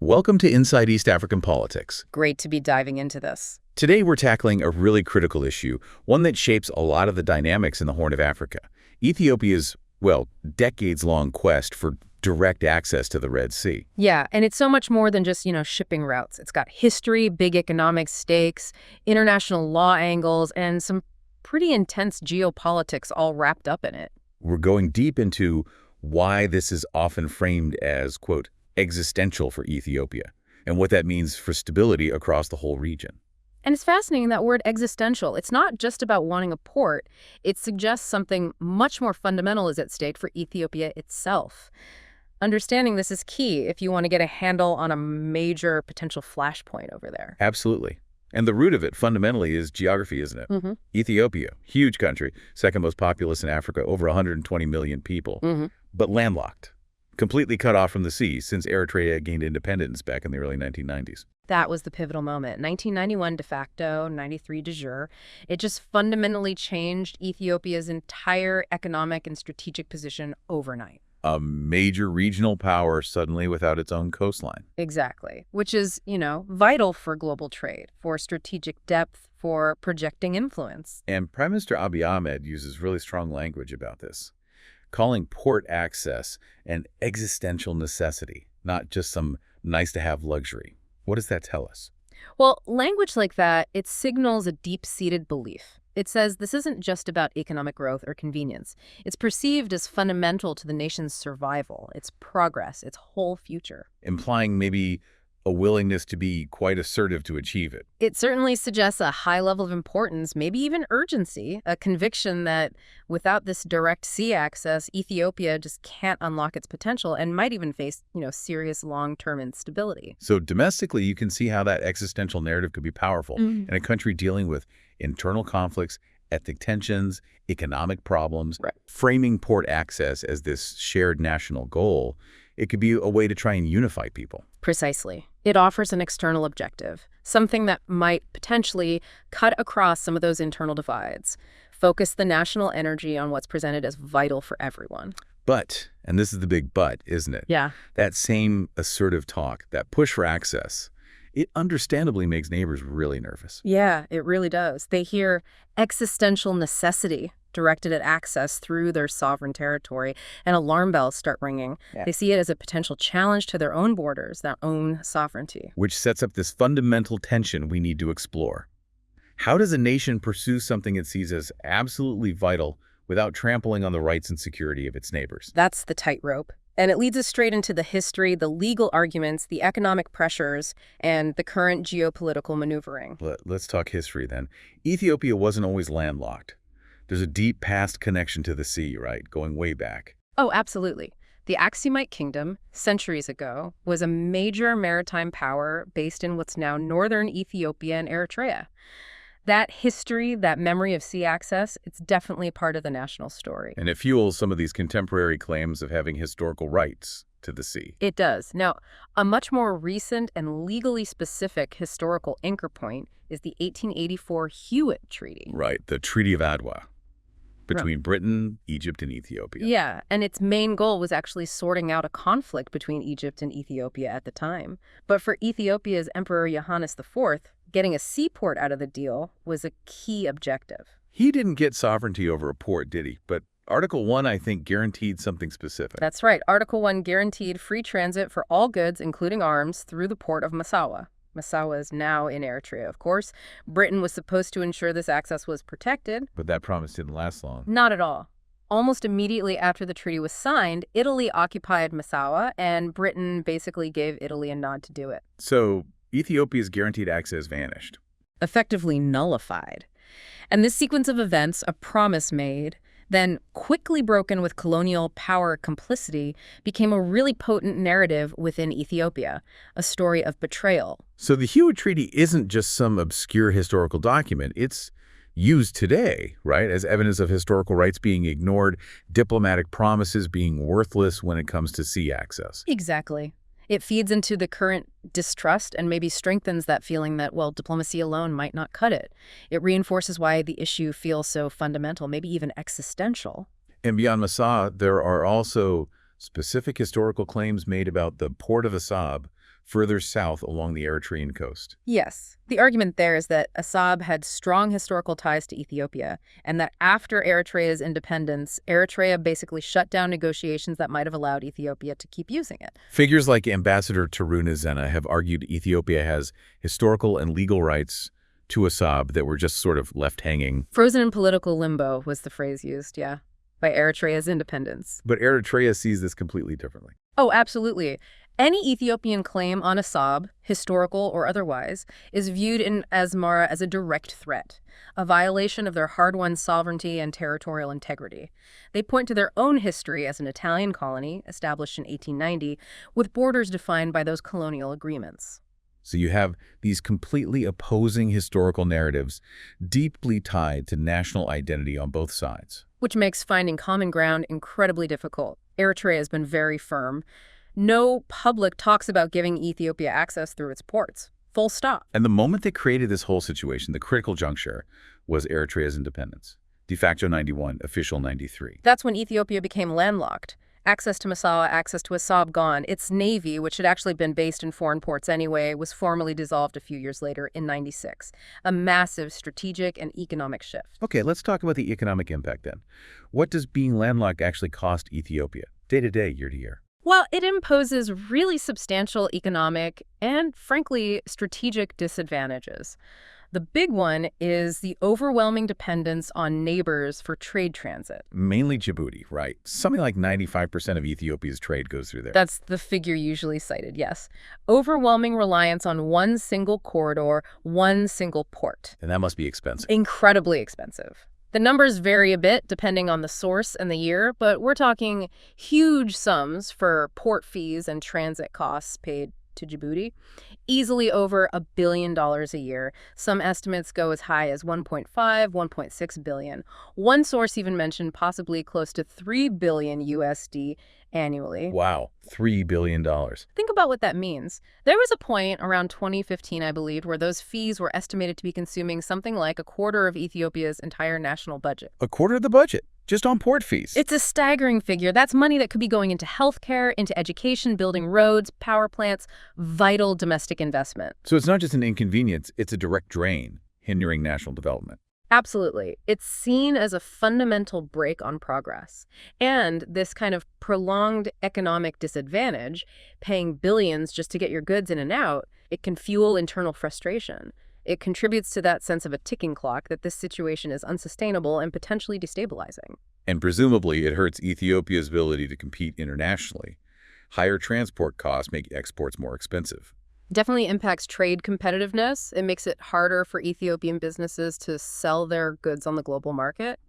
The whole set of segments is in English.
Welcome to Inside East African Politics. Great to be diving into this. Today we're tackling a really critical issue, one that shapes a lot of the dynamics in the Horn of Africa. Ethiopia's, well, decades-long quest for direct access to the Red Sea. Yeah, and it's so much more than just, shipping routes. It's got history, big economic stakes, international law angles, and some pretty intense geopolitics all wrapped up in it. We're going deep into why this is often framed as, quote, existential for Ethiopia, and what that means for stability across the whole region. And it's fascinating, that word existential. It's not just about wanting a port. It suggests something much more fundamental is at stake for Ethiopia itself. Understanding this is key if you want to get a handle on a major potential flashpoint over there. Absolutely. And the root of it fundamentally is geography, isn't it? Mm-hmm. Ethiopia, huge country, second most populous in Africa, over 120 million people, but landlocked, completely cut off from the sea since Eritrea gained independence back in the early 1990s. That was the pivotal moment. 1991 de facto, 93 de jure. It just fundamentally changed Ethiopia's entire economic and strategic position overnight. A major regional power suddenly without its own coastline. Exactly. Which is, vital for global trade, for strategic depth, for projecting influence. And Prime Minister Abiy Ahmed uses really strong language about this, calling port access an existential necessity, not just some nice-to-have luxury. What does that tell us? Well, language like that, it signals a deep-seated belief. It says this isn't just about economic growth or convenience. It's perceived as fundamental to the nation's survival, its progress, its whole future. Implying maybe a willingness to be quite assertive to achieve it. It certainly suggests a high level of importance, maybe even urgency, a conviction that without this direct sea access, Ethiopia just can't unlock its potential and might even face, serious long-term instability. So domestically, you can see how that existential narrative could be powerful in a country dealing with internal conflicts, ethnic tensions, economic problems. Right. Framing port access as this shared national goal, it could be a way to try and unify people. Precisely. It offers an external objective, something that might potentially cut across some of those internal divides, focus the national energy on what's presented as vital for everyone. But, and this is the big but, isn't it? Yeah. That same assertive talk, that push for access, it understandably makes neighbors really nervous. Yeah, it really does. They hear existential necessity directed at access through their sovereign territory, and alarm bells start ringing. Yeah. They see it as a potential challenge to their own borders, their own sovereignty. Which sets up this fundamental tension we need to explore. How does a nation pursue something it sees as absolutely vital without trampling on the rights and security of its neighbors? That's the tightrope. And it leads us straight into the history, the legal arguments, the economic pressures, and the current geopolitical maneuvering. Let's talk history then. Ethiopia wasn't always landlocked. There's a deep past connection to the sea, right? Going way back. Oh, absolutely. The Axumite kingdom, centuries ago, was a major maritime power based in what's now northern Ethiopia and Eritrea. That history, that memory of sea access, it's definitely part of the national story. And it fuels some of these contemporary claims of having historical rights to the sea. It does. Now, a much more recent and legally specific historical anchor point is the 1884 Hewett Treaty. Right, the Treaty of Adwa. Between Britain, Egypt, and Ethiopia. Yeah, and its main goal was actually sorting out a conflict between Egypt and Ethiopia at the time. But for Ethiopia's Emperor Johannes IV, getting a seaport out of the deal was a key objective. He didn't get sovereignty over a port, did he? But Article 1, I think, guaranteed something specific. That's right. Article 1 guaranteed free transit for all goods, including arms, through the port of Massawa. Massawa is now in Eritrea, of course. Britain was supposed to ensure this access was protected. But that promise didn't last long. Not at all. Almost immediately after the treaty was signed, Italy occupied Massawa, and Britain basically gave Italy a nod to do it. So Ethiopia's guaranteed access vanished. Effectively nullified. And this sequence of events, a promise made, then quickly broken with colonial power complicity, became a really potent narrative within Ethiopia, a story of betrayal. So the Hewett Treaty isn't just some obscure historical document. It's used today, right, as evidence of historical rights being ignored, diplomatic promises being worthless when it comes to sea access. Exactly. It feeds into the current distrust and maybe strengthens that feeling that, well, diplomacy alone might not cut it. It reinforces why the issue feels so fundamental, maybe even existential. And beyond Massawa, there are also specific historical claims made about the port of Assab, further south along the Eritrean coast. Yes. The argument there is that Assab had strong historical ties to Ethiopia, and that after Eritrea's independence, Eritrea basically shut down negotiations that might have allowed Ethiopia to keep using it. Figures like Ambassador Taruna Zena have argued Ethiopia has historical and legal rights to Assab that were just sort of left hanging. Frozen in political limbo was the phrase used, yeah, by Eritrea's independence. But Eritrea sees this completely differently. Oh, absolutely. Any Ethiopian claim on Assab, historical or otherwise, is viewed in Asmara as a direct threat, a violation of their hard-won sovereignty and territorial integrity. They point to their own history as an Italian colony, established in 1890, with borders defined by those colonial agreements. So you have these completely opposing historical narratives deeply tied to national identity on both sides. Which makes finding common ground incredibly difficult. Eritrea has been very firm. No public talks about giving Ethiopia access through its ports. Full stop. And the moment they created this whole situation, the critical juncture was Eritrea's independence. De facto 91, official 93. That's when Ethiopia became landlocked. Access to Massawa, access to Assab gone. Its navy, which had actually been based in foreign ports anyway, was formally dissolved a few years later in 96. A massive strategic and economic shift. Okay, let's talk about the economic impact then. What does being landlocked actually cost Ethiopia, day to day, year to year? Well, it imposes really substantial economic and, frankly, strategic disadvantages. The big one is the overwhelming dependence on neighbors for trade transit. Mainly Djibouti, right? Something like 95% of Ethiopia's trade goes through there. That's the figure usually cited, yes. Overwhelming reliance on one single corridor, one single port. And that must be expensive. Incredibly expensive. The numbers vary a bit depending on the source and the year, but we're talking huge sums for port fees and transit costs paid to Djibouti, easily over $1 billion a year. Some estimates go as high as 1.5, 1.6 billion. One source even mentioned possibly close to 3 billion USD annually. Wow, $3 billion. Think about what that means. There was a point around 2015, I believe, where those fees were estimated to be consuming something like a quarter of Ethiopia's entire national budget. A quarter of the budget, just on port fees. It's a staggering figure. That's money that could be going into healthcare, into education, building roads, power plants, vital domestic investment. So it's not just an inconvenience, it's a direct drain, hindering national development. Absolutely. It's seen as a fundamental brake on progress. And this kind of prolonged economic disadvantage, paying billions just to get your goods in and out, it can fuel internal frustration. It contributes to that sense of a ticking clock that this situation is unsustainable and potentially destabilizing. And presumably, it hurts Ethiopia's ability to compete internationally. Higher transport costs make exports more expensive. Definitely impacts trade competitiveness. It makes it harder for Ethiopian businesses to sell their goods on the global market.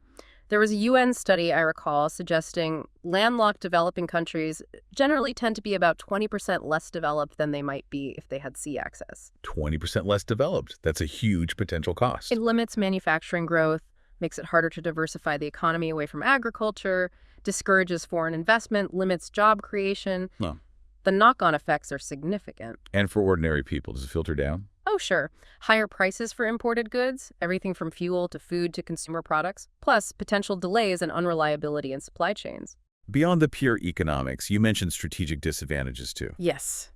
There was a UN study, I recall, suggesting landlocked developing countries generally tend to be about 20% less developed than they might be if they had sea access. 20% less developed. That's a huge potential cost. It limits manufacturing growth, makes it harder to diversify the economy away from agriculture, discourages foreign investment, limits job creation. No. The knock-on effects are significant. And for ordinary people, does it filter down? Oh, sure. Higher prices for imported goods, everything from fuel to food to consumer products, plus potential delays and unreliability in supply chains. Beyond the pure economics, you mentioned strategic disadvantages too. Yes.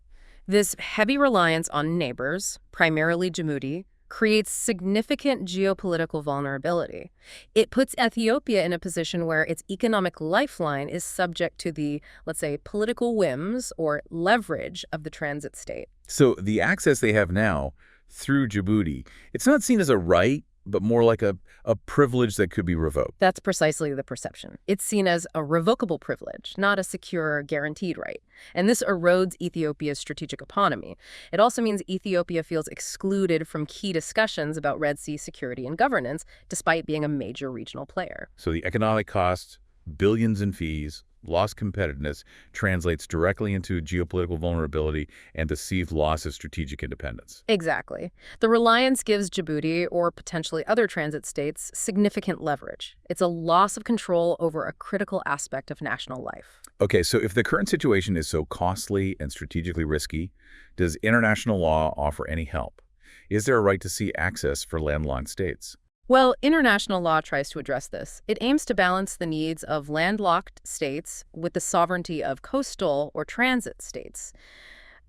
This heavy reliance on neighbors, primarily Djibouti, creates significant geopolitical vulnerability. It puts Ethiopia in a position where its economic lifeline is subject to the, let's say, political whims or leverage of the transit state. So the access they have now through Djibouti, it's not seen as a right, but more like a privilege that could be revoked. That's precisely the perception. It's seen as a revocable privilege, not a secure, guaranteed right. And this erodes Ethiopia's strategic autonomy. It also means Ethiopia feels excluded from key discussions about Red Sea security and governance, despite being a major regional player. So the economic cost, billions in fees, lost competitiveness translates directly into geopolitical vulnerability and perceived loss of strategic independence. Exactly. The reliance gives Djibouti, or potentially other transit states, significant leverage. It's a loss of control over a critical aspect of national life. Okay, so if the current situation is so costly and strategically risky, does international law offer any help? Is there a right to sea access for landlocked states? Well, international law tries to address this. It aims to balance the needs of landlocked states with the sovereignty of coastal or transit states.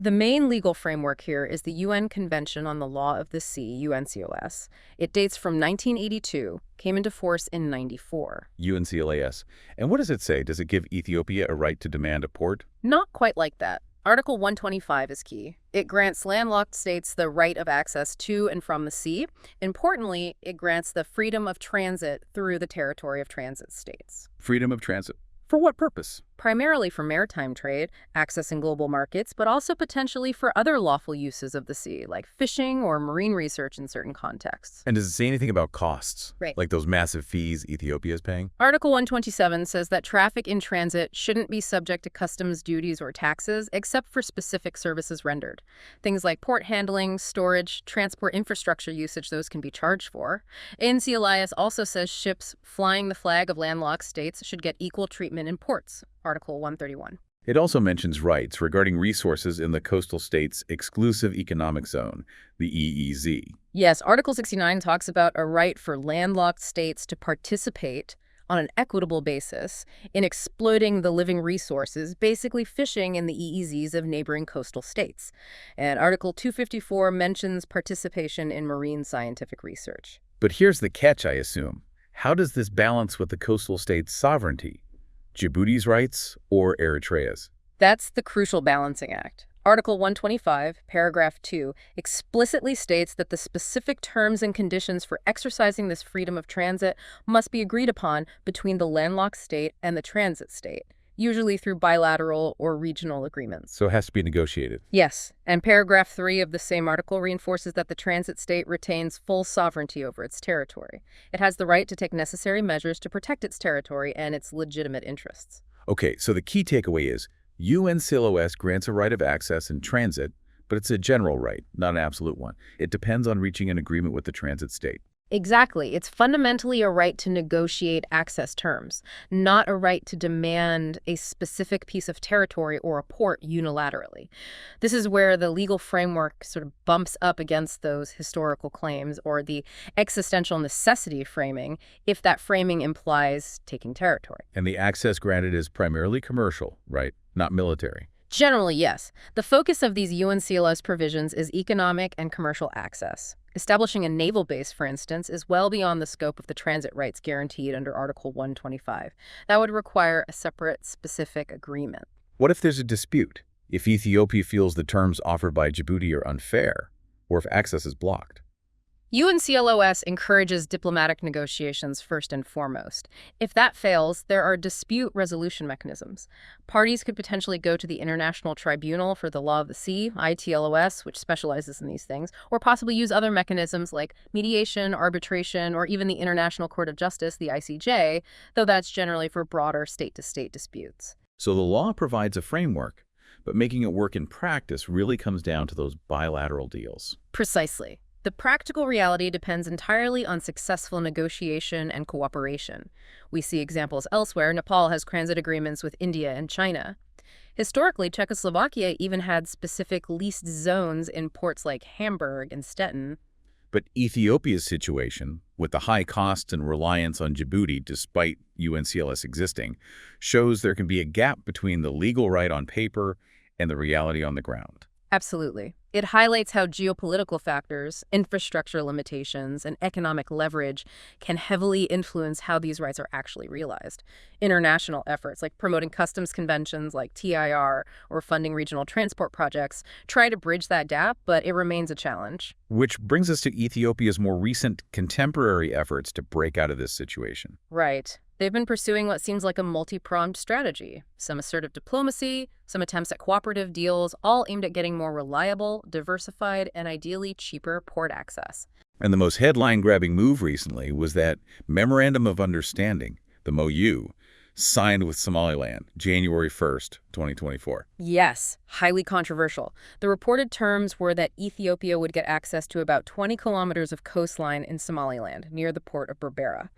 The main legal framework here is the UN Convention on the Law of the Sea, UNCLOS. It dates from 1982, came into force in 94. UNCLOS. And what does it say? Does it give Ethiopia a right to demand a port? Not quite like that. Article 125 is key. It grants landlocked states the right of access to and from the sea. Importantly, it grants the freedom of transit through the territory of transit states. Freedom of transit. For what purpose? Primarily for maritime trade, accessing global markets, but also potentially for other lawful uses of the sea, like fishing or marine research in certain contexts. And does it say anything about costs? Right. Like those massive fees Ethiopia is paying? Article 127 says that traffic in transit shouldn't be subject to customs duties or taxes, except for specific services rendered. Things like port handling, storage, transport infrastructure usage, those can be charged for. UNCLOS also says ships flying the flag of landlocked states should get equal treatment in ports. Article 131. It also mentions rights regarding resources in the coastal states' exclusive economic zone, the EEZ. Yes, Article 69 talks about a right for landlocked states to participate on an equitable basis in exploiting the living resources, basically fishing in the EEZs of neighboring coastal states. And Article 254 mentions participation in marine scientific research. But here's the catch, I assume. How does this balance with the coastal states' sovereignty? Djibouti's rights or Eritrea's? That's the crucial balancing act. Article 125, paragraph 2, explicitly states that the specific terms and conditions for exercising this freedom of transit must be agreed upon between the landlocked state and the transit state, usually through bilateral or regional agreements. So it has to be negotiated. Yes, and paragraph 3 of the same article reinforces that the transit state retains full sovereignty over its territory. It has the right to take necessary measures to protect its territory and its legitimate interests. Okay, so the key takeaway is UNCLOS grants a right of access in transit, but it's a general right, not an absolute one. It depends on reaching an agreement with the transit state. Exactly. It's fundamentally a right to negotiate access terms, not a right to demand a specific piece of territory or a port unilaterally. This is where the legal framework sort of bumps up against those historical claims or the existential necessity framing, if that framing implies taking territory. And the access granted is primarily commercial, right? Not military. Generally, yes. The focus of these UNCLOS provisions is economic and commercial access. Establishing a naval base, for instance, is well beyond the scope of the transit rights guaranteed under Article 125. That would require a separate, specific agreement. What if there's a dispute? If Ethiopia feels the terms offered by Djibouti are unfair, or if access is blocked? UNCLOS encourages diplomatic negotiations first and foremost. If that fails, there are dispute resolution mechanisms. Parties could potentially go to the International Tribunal for the Law of the Sea, ITLOS, which specializes in these things, or possibly use other mechanisms like mediation, arbitration, or even the International Court of Justice, the ICJ, though that's generally for broader state-to-state disputes. So the law provides a framework, but making it work in practice really comes down to those bilateral deals. Precisely. The practical reality depends entirely on successful negotiation and cooperation. We see examples elsewhere. Nepal has transit agreements with India and China. Historically, Czechoslovakia even had specific leased zones in ports like Hamburg and Stettin. But Ethiopia's situation, with the high costs and reliance on Djibouti despite UNCLOS existing, shows there can be a gap between the legal right on paper and the reality on the ground. Absolutely. It highlights how geopolitical factors, infrastructure limitations, and economic leverage can heavily influence how these rights are actually realized. International efforts like promoting customs conventions like TIR or funding regional transport projects try to bridge that gap, but it remains a challenge. Which brings us to Ethiopia's more recent contemporary efforts to break out of this situation. Right. They've been pursuing what seems like a multi-pronged strategy. Some assertive diplomacy, some attempts at cooperative deals, all aimed at getting more reliable, diversified, and ideally cheaper port access. And the most headline-grabbing move recently was that Memorandum of Understanding, the MOU, signed with Somaliland, January 1st, 2024. Yes, highly controversial. The reported terms were that Ethiopia would get access to about 20 kilometers of coastline in Somaliland, near the port of Berbera.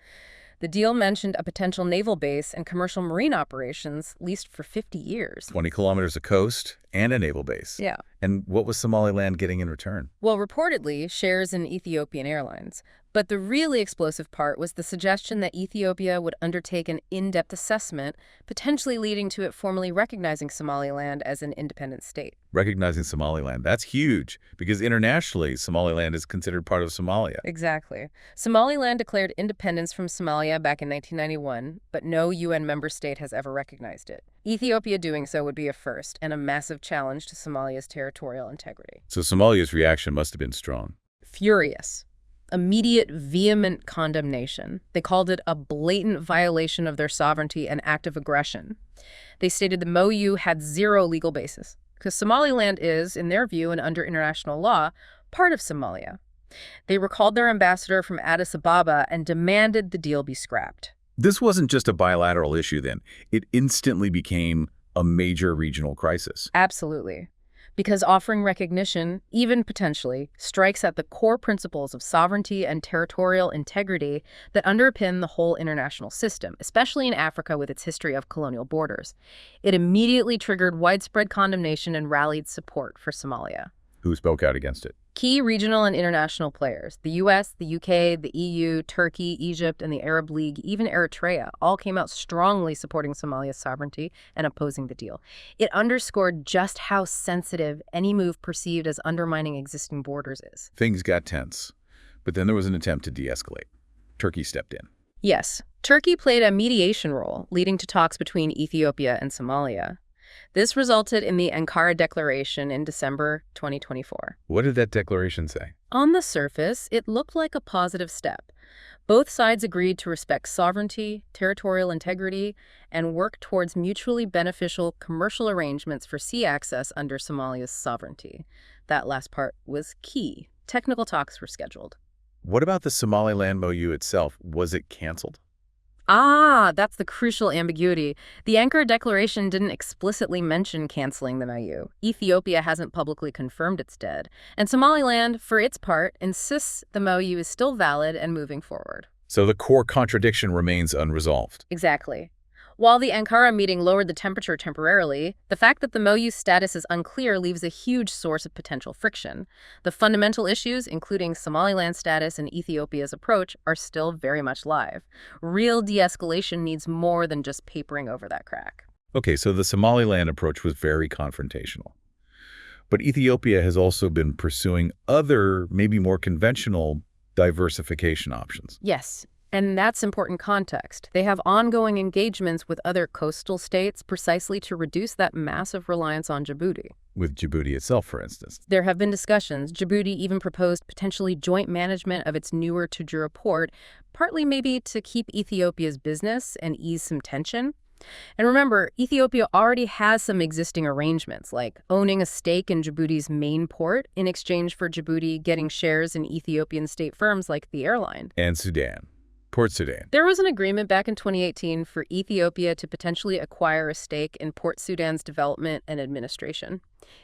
The deal mentioned a potential naval base and commercial marine operations leased for 50 years. 20 kilometers of coast And a naval base. Yeah. And what was Somaliland getting in return? Well, reportedly, shares in Ethiopian Airlines. But the really explosive part was the suggestion that Ethiopia would undertake an in-depth assessment, potentially leading to it formally recognizing Somaliland as an independent state. Recognizing Somaliland. That's huge, because internationally, Somaliland is considered part of Somalia. Exactly. Somaliland declared independence from Somalia back in 1991, but no UN member state has ever recognized it. Ethiopia doing so would be a first and a massive challenge to Somalia's territorial integrity. So Somalia's reaction must have been strong. Furious. Immediate, vehement condemnation. They called it a blatant violation of their sovereignty and act of aggression. They stated the MOU had zero legal basis, because Somaliland is, in their view and under international law, part of Somalia. They recalled their ambassador from Addis Ababa and demanded the deal be scrapped. This wasn't just a bilateral issue then. It instantly became a major regional crisis. Absolutely. Because offering recognition, even potentially, strikes at the core principles of sovereignty and territorial integrity that underpin the whole international system, especially in Africa with its history of colonial borders. It immediately triggered widespread condemnation and rallied support for Somalia. Who spoke out against it? Key regional and international players, the US, the UK, the EU, Turkey, Egypt, and the Arab League, even Eritrea, all came out strongly supporting Somalia's sovereignty and opposing the deal. It underscored just how sensitive any move perceived as undermining existing borders is. Things got tense, but then there was an attempt to de-escalate. Turkey stepped in. Yes, Turkey played a mediation role, leading to talks between Ethiopia and Somalia. This resulted in the Ankara Declaration in December 2024. What did that declaration say? On the surface, it looked like a positive step. Both sides agreed to respect sovereignty, territorial integrity, and work towards mutually beneficial commercial arrangements for sea access under Somalia's sovereignty. That last part was key. Technical talks were scheduled. What about the Somaliland MOU itself? Was it canceled? That's the crucial ambiguity. The Ankara Declaration didn't explicitly mention canceling the MOU. Ethiopia hasn't publicly confirmed it's dead. And Somaliland, for its part, insists the MOU is still valid and moving forward. So the core contradiction remains unresolved. Exactly. While the Ankara meeting lowered the temperature temporarily, the fact that the MOU's status is unclear leaves a huge source of potential friction. The fundamental issues, including Somaliland's status and Ethiopia's approach, are still very much live. Real de-escalation needs more than just papering over that crack. Okay, so the Somaliland approach was very confrontational. But Ethiopia has also been pursuing other, maybe more conventional diversification options. Yes. And that's important context. They have ongoing engagements with other coastal states precisely to reduce that massive reliance on Djibouti. With Djibouti itself, for instance. There have been discussions. Djibouti even proposed potentially joint management of its newer Tajura port, partly maybe to keep Ethiopia's business and ease some tension. And remember, Ethiopia already has some existing arrangements, like owning a stake in Djibouti's main port in exchange for Djibouti getting shares in Ethiopian state firms like the airline. And Sudan. Port Sudan. There was an agreement back in 2018 for Ethiopia to potentially acquire a stake in Port Sudan's development and administration.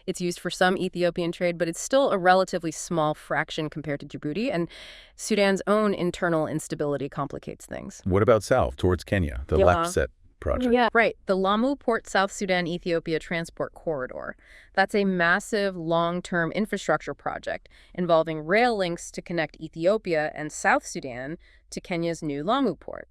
It's used for some Ethiopian trade, but it's still a relatively small fraction compared to Djibouti, and Sudan's own internal instability complicates things. What about south, towards Kenya, the LAPSSET project? Yeah, right. The Lamu Port South Sudan-Ethiopia Transport Corridor. That's a massive long-term infrastructure project involving rail links to connect Ethiopia and South Sudan to Kenya's new Lamu port.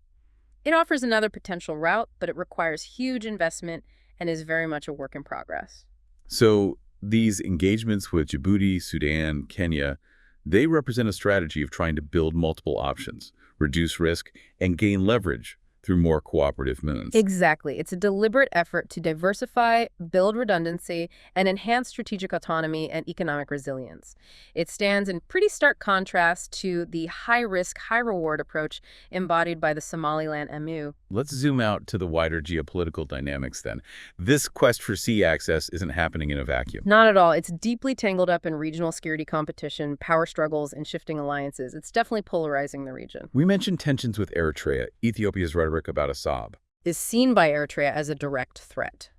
It offers another potential route, but it requires huge investment and is very much a work in progress. So these engagements with Djibouti, Sudan, Kenya, they represent a strategy of trying to build multiple options, reduce risk, and gain leverage through more cooperative means. Exactly. It's a deliberate effort to diversify, build redundancy, and enhance strategic autonomy and economic resilience. It stands in pretty stark contrast to the high-risk, high-reward approach embodied by the Somaliland MOU. Let's zoom out to the wider geopolitical dynamics then. This quest for sea access isn't happening in a vacuum. Not at all. It's deeply tangled up in regional security competition, power struggles, and shifting alliances. It's definitely polarizing the region. We mentioned tensions with Eritrea, Ethiopia's rhetoric about Assad. Is seen by Eritrea as a direct threat.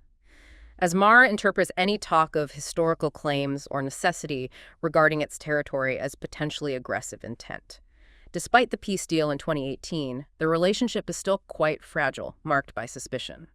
Asmara interprets any talk of historical claims or necessity regarding its territory as potentially aggressive intent. Despite the peace deal in 2018, the relationship is still quite fragile, marked by suspicion.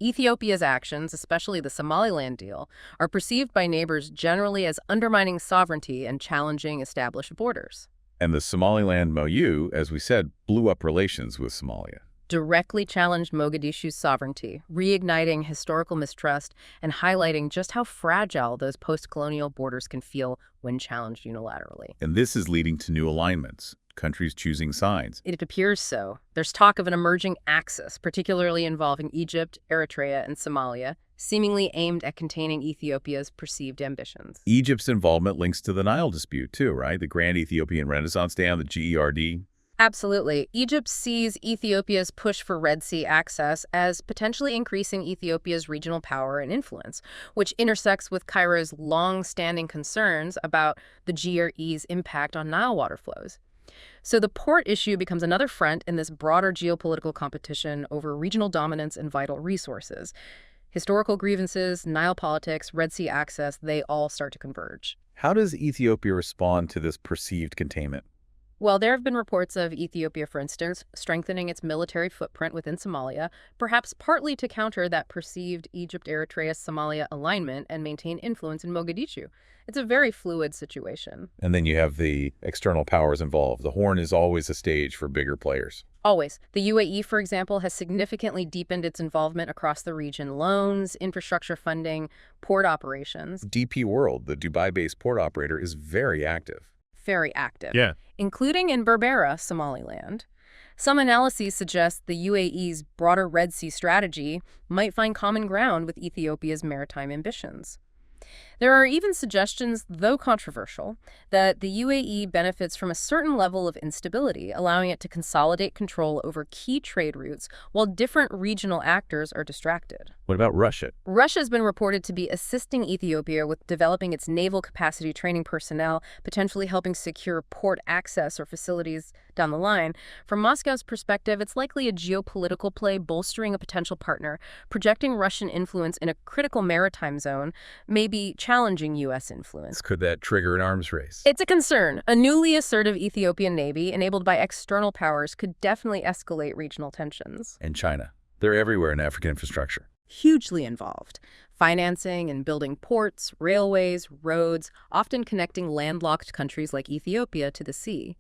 Ethiopia's actions, especially the Somaliland deal, are perceived by neighbors generally as undermining sovereignty and challenging established borders. And the Somaliland MOU, as we said, blew up relations with Somalia. Directly challenged Mogadishu's sovereignty, reigniting historical mistrust and highlighting just how fragile those post-colonial borders can feel when challenged unilaterally. And this is leading to new alignments, countries choosing sides. It appears so. There's talk of an emerging axis, particularly involving Egypt, Eritrea, and Somalia, seemingly aimed at containing Ethiopia's perceived ambitions. Egypt's involvement links to the Nile dispute too, right? The Grand Ethiopian Renaissance Dam, the GERD. Absolutely. Egypt sees Ethiopia's push for Red Sea access as potentially increasing Ethiopia's regional power and influence, which intersects with Cairo's long-standing concerns about the GRE's impact on Nile water flows. So the port issue becomes another front in this broader geopolitical competition over regional dominance and vital resources. Historical grievances, Nile politics, Red Sea access, they all start to converge. How does Ethiopia respond to this perceived containment? Well, there have been reports of Ethiopia, for instance, strengthening its military footprint within Somalia, perhaps partly to counter that perceived Egypt-Eritrea-Somalia alignment and maintain influence in Mogadishu. It's a very fluid situation. And then you have the external powers involved. The Horn is always a stage for bigger players. Always. The UAE, for example, has significantly deepened its involvement across the region. Loans, infrastructure funding, port operations. DP World, the Dubai-based port operator, is very active. Very active. Yeah. Including in Berbera, Somaliland. Some analyses suggest the UAE's broader Red Sea strategy might find common ground with Ethiopia's maritime ambitions. There are even suggestions, though controversial, that the UAE benefits from a certain level of instability, allowing it to consolidate control over key trade routes while different regional actors are distracted. What about Russia? Russia has been reported to be assisting Ethiopia with developing its naval capacity training personnel, potentially helping secure port access or facilities down the line. From Moscow's perspective, it's likely a geopolitical play bolstering a potential partner, projecting Russian influence in a critical maritime zone, maybe challenging U.S. influence. Could that trigger an arms race? It's a concern. A newly assertive Ethiopian navy, enabled by external powers, could definitely escalate regional tensions. And China. They're everywhere in African infrastructure. Hugely involved. Financing and building ports, railways, roads, often connecting landlocked countries like Ethiopia to the sea.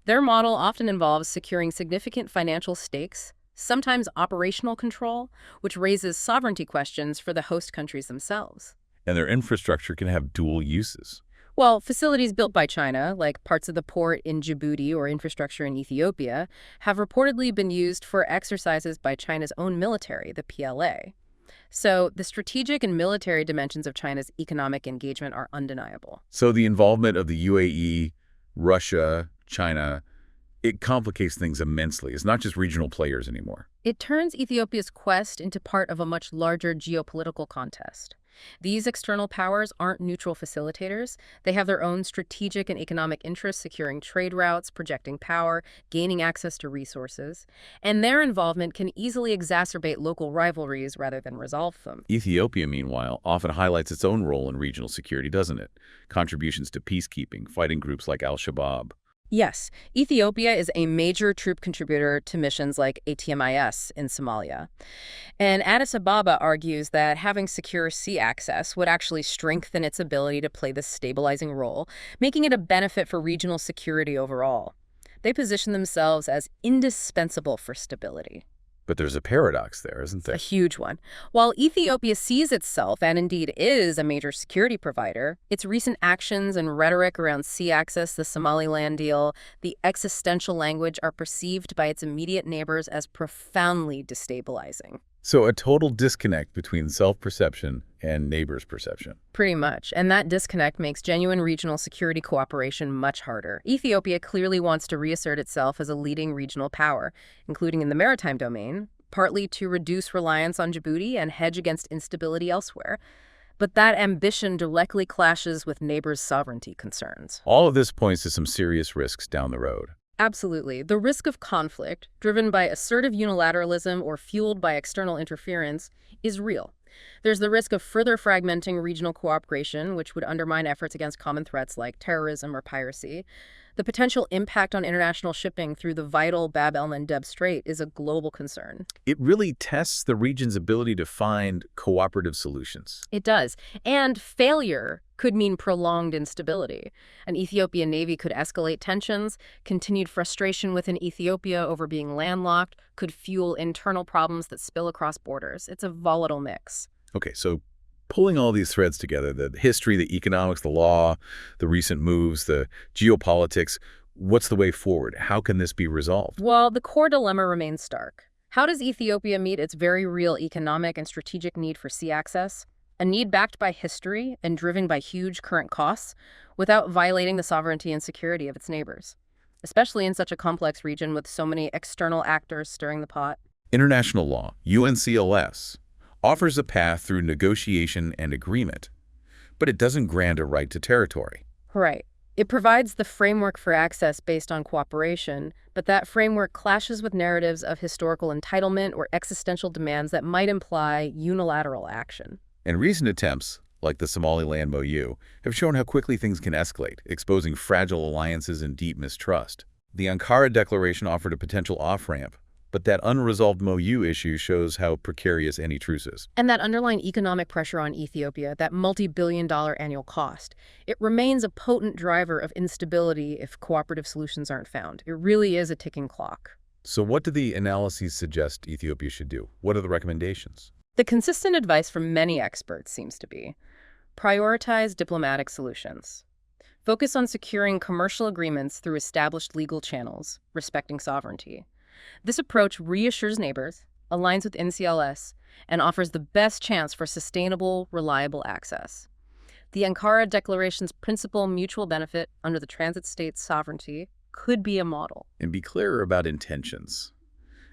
Their model often involves securing significant financial stakes, sometimes operational control, which raises sovereignty questions for the host countries themselves. And their infrastructure can have dual uses. Well, facilities built by China, like parts of the port in Djibouti or infrastructure in Ethiopia, have reportedly been used for exercises by China's own military, the PLA. So the strategic and military dimensions of China's economic engagement are undeniable. So the involvement of the UAE, Russia, China, it complicates things immensely. It's not just regional players anymore. It turns Ethiopia's quest into part of a much larger geopolitical contest. These external powers aren't neutral facilitators. They have their own strategic and economic interests, securing trade routes, projecting power, gaining access to resources. And their involvement can easily exacerbate local rivalries rather than resolve them. Ethiopia, meanwhile, often highlights its own role in regional security, doesn't it? Contributions to peacekeeping, fighting groups like al-Shabaab. Yes, Ethiopia is a major troop contributor to missions like ATMIS in Somalia. And Addis Ababa argues that having secure sea access would actually strengthen its ability to play this stabilizing role, making it a benefit for regional security overall. They position themselves as indispensable for stability. But there's a paradox there, isn't there? A huge one. While Ethiopia sees itself, and indeed is, a major security provider, its recent actions and rhetoric around sea access, the Somaliland deal, the existential language are perceived by its immediate neighbors as profoundly destabilizing. So a total disconnect between self-perception and neighbors' perception. Pretty much. And that disconnect makes genuine regional security cooperation much harder. Ethiopia clearly wants to reassert itself as a leading regional power, including in the maritime domain, partly to reduce reliance on Djibouti and hedge against instability elsewhere. But that ambition directly clashes with neighbors' sovereignty concerns. All of this points to some serious risks down the road. Absolutely. The risk of conflict, driven by assertive unilateralism or fueled by external interference, is real. There's the risk of further fragmenting regional cooperation, which would undermine efforts against common threats like terrorism or piracy. The potential impact on international shipping through the vital Bab el-Mandeb Strait is a global concern. It really tests the region's ability to find cooperative solutions. It does. And failure could mean prolonged instability. An Ethiopian navy could escalate tensions. Continued frustration within Ethiopia over being landlocked could fuel internal problems that spill across borders. It's a volatile mix. Okay, so pulling all these threads together, the history, the economics, the law, the recent moves, the geopolitics, what's the way forward? How can this be resolved? Well, the core dilemma remains stark. How does Ethiopia meet its very real economic and strategic need for sea access, a need backed by history and driven by huge current costs, without violating the sovereignty and security of its neighbors, especially in such a complex region with so many external actors stirring the pot? International law, UNCLOS, offers a path through negotiation and agreement, but it doesn't grant a right to territory. Right. It provides the framework for access based on cooperation, but that framework clashes with narratives of historical entitlement or existential demands that might imply unilateral action. And recent attempts, like the Somaliland MOU, have shown how quickly things can escalate, exposing fragile alliances and deep mistrust. The Ankara Declaration offered a potential off-ramp, but that unresolved MOU issue shows how precarious any truce is. And that underlying economic pressure on Ethiopia, that multi-billion-dollar annual cost, it remains a potent driver of instability if cooperative solutions aren't found. It really is a ticking clock. So what do the analyses suggest Ethiopia should do? What are the recommendations? The consistent advice from many experts seems to be prioritize diplomatic solutions. Focus on securing commercial agreements through established legal channels, respecting sovereignty. This approach reassures neighbors, aligns with UNCLOS, and offers the best chance for sustainable, reliable access. The Ankara Declaration's principal mutual benefit under the transit state's sovereignty could be a model. And be clearer about intentions,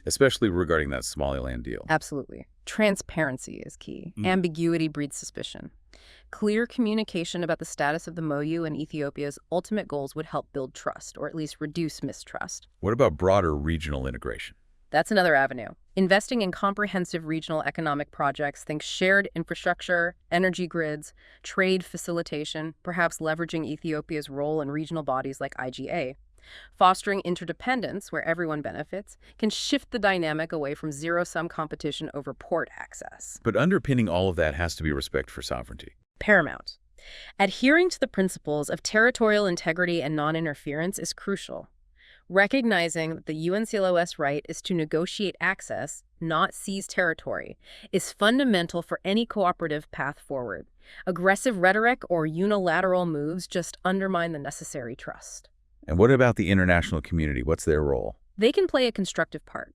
especially regarding that Somaliland deal. Absolutely. Transparency is key. Ambiguity breeds suspicion. Clear communication about the status of the MOU and Ethiopia's ultimate goals would help build trust, or at least reduce mistrust. What about broader regional integration? That's another avenue. Investing in comprehensive regional economic projects, think shared infrastructure, energy grids, trade facilitation, perhaps leveraging Ethiopia's role in regional bodies like IGA. Fostering interdependence, where everyone benefits, can shift the dynamic away from zero-sum competition over port access. But underpinning all of that has to be respect for sovereignty. Paramount. Adhering to the principles of territorial integrity and non-interference is crucial. Recognizing that the UNCLOS right is to negotiate access, not seize territory, is fundamental for any cooperative path forward. Aggressive rhetoric or unilateral moves just undermine the necessary trust. And what about the international community? What's their role? They can play a constructive part.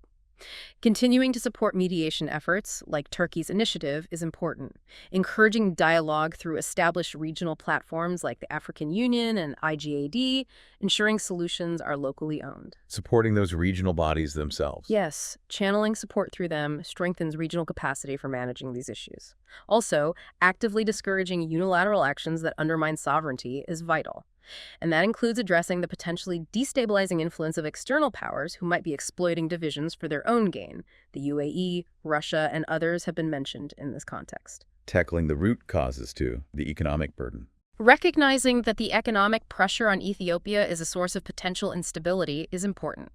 Continuing to support mediation efforts, like Turkey's initiative, is important. Encouraging dialogue through established regional platforms like the African Union and IGAD, ensuring solutions are locally owned. Supporting those regional bodies themselves. Yes, channeling support through them strengthens regional capacity for managing these issues. Also, actively discouraging unilateral actions that undermine sovereignty is vital. And that includes addressing the potentially destabilizing influence of external powers who might be exploiting divisions for their own gain. The UAE, Russia, and others have been mentioned in this context. Tackling the root causes, too, the economic burden. Recognizing that the economic pressure on Ethiopia is a source of potential instability is important.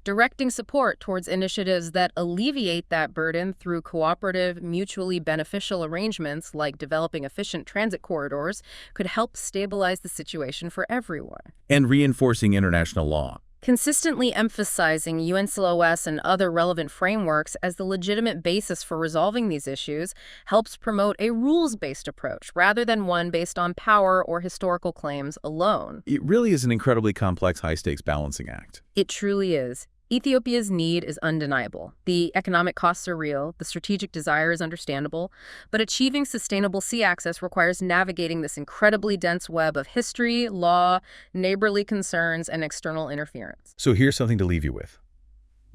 Directing support towards initiatives that alleviate that burden through cooperative, mutually beneficial arrangements like developing efficient transit corridors could help stabilize the situation for everyone. And reinforcing international law. Consistently emphasizing UNCLOS and other relevant frameworks as the legitimate basis for resolving these issues helps promote a rules-based approach rather than one based on power or historical claims alone. It really is an incredibly complex, high-stakes balancing act. It truly is. Ethiopia's need is undeniable. The economic costs are real, the strategic desire is understandable, but achieving sustainable sea access requires navigating this incredibly dense web of history, law, neighborly concerns, and external interference. So here's something to leave you with.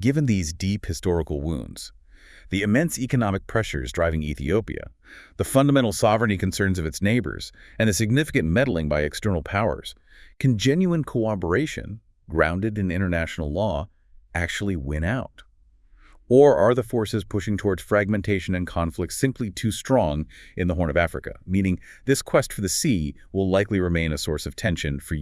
Given these deep historical wounds, the immense economic pressures driving Ethiopia, the fundamental sovereignty concerns of its neighbors, and the significant meddling by external powers, can genuine cooperation, grounded in international law, actually win out? Or are the forces pushing towards fragmentation and conflict simply too strong in the Horn of Africa, meaning this quest for the sea will likely remain a source of tension for